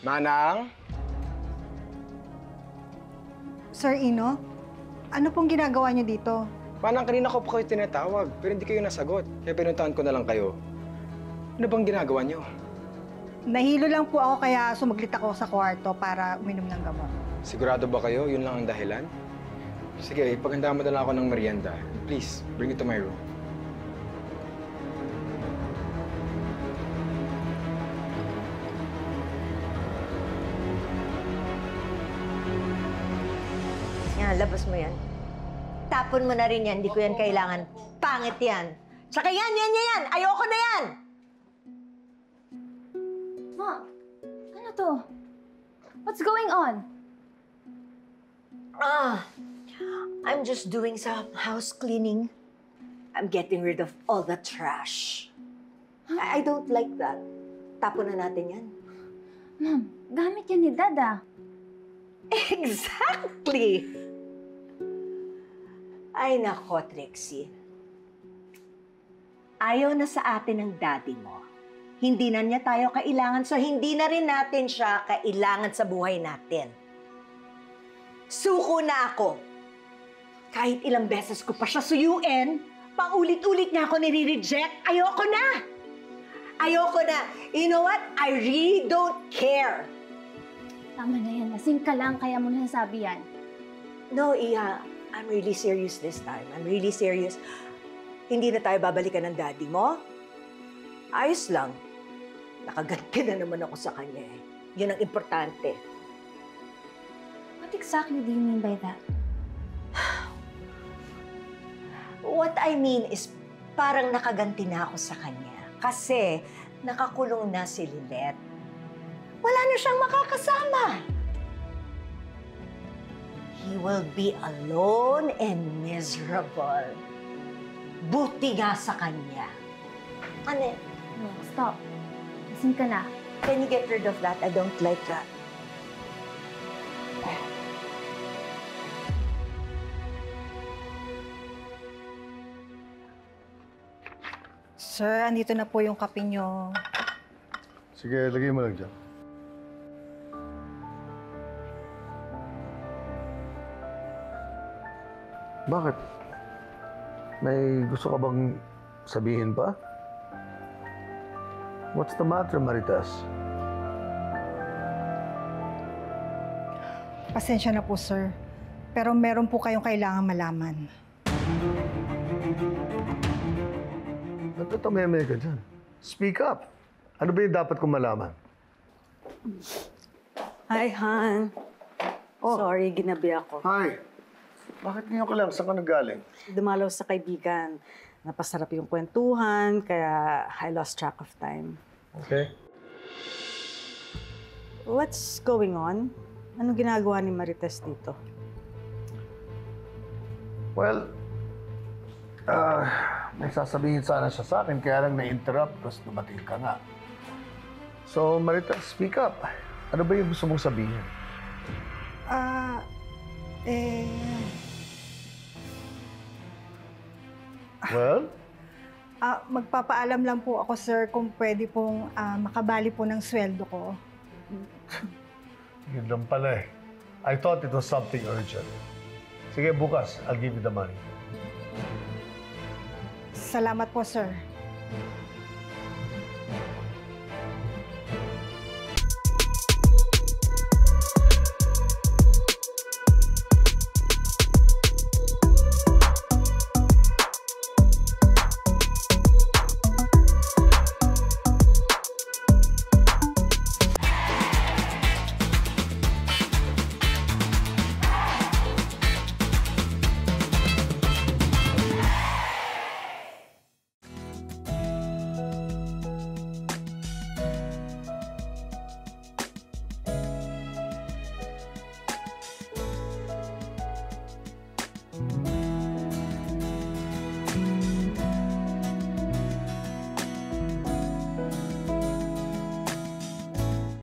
Manang? Sir Ino, ano pong ginagawa niyo dito? Manang, kanina ko po kayo tinatawag, pero hindi kayo nasagot. Kaya pinuntahan ko na lang kayo. Ano bang ginagawa niyo? Nahilo lang po ako kaya sumaglit ako sa kwarto para uminom ng gamot. Sigurado ba kayo? Yun lang ang dahilan? Sige, ipaghandaan mo na lang ako ng merienda. Please, bring it to my room. Yan, labas mo yan. Tapon mo na rin yan, hindi ko yan kailangan. Pangit yan. Tsaka yan! Ayoko na yan! Ma, ano to? What's going on? I'm just doing some house cleaning. I'm getting rid of all the trash. I don't like that. Tapon na natin yan. Ma'am, gamit yan ni Dada. Exactly! Ay nako, Trixie. Ayaw na sa atin ng daddy mo. Hindi na niya tayo kailangan, so hindi na rin natin siya kailangan sa buhay natin. Suko na ako. Kahit ilang beses ko pa siya suyuin, paulit-ulit niya ako nire-reject. Ayoko na! Ayoko na! You know what? I really don't care. Tama na yan. Lasing ka lang, kaya mo nasasabi yan. No, Iha. I'm really serious this time. I'm really serious. Hindi na tayo babalikan ng daddy mo. Ayos lang. Nakaganti na naman ako sa kanya eh. Yun ang importante. What exactly do you mean by that? What I mean is, parang nakaganti na ako sa kanya. Kasi nakakulong na si Lilette. Wala na siyang makakasama. He will be alone and miserable. Buti nga sa kanya. Ano? No, stop. Lasing ka na. Can you get rid of that? I don't like that. Sir, andito na po yung kape niyo. Sige, lagay mo lang dyan. Bakit? May gusto ka bang sabihin pa? What's the matter, Maritas? Pasensya na po, sir. Pero meron po kayong kailangan malaman. Nagtatameme ka dyan. Speak up. Ano ba yung dapat kong malaman? Hi, Han. Sorry, ginabi ako. Hi. Bakit ngayon ka lang? Saan ka nanggaling? Dumalaw sa kaibigan. Napasarap yung kwentuhan, kaya I lost track of time. Okay. What's going on? Anong ginagawa ni Marites dito? Well, may sasabihin sana siya sa akin, kaya lang na-interrupt, tapos dumating ka nga. So, Maritas, speak up. Ano ba yung gusto mong sabihin? Well? Magpapaalam lang po ako, sir, kung pwede pong makabali po ng sweldo ko. Yun lang pala eh. I thought it was something urgent. Sige, bukas, I'll give you the money. Salamat po, sir.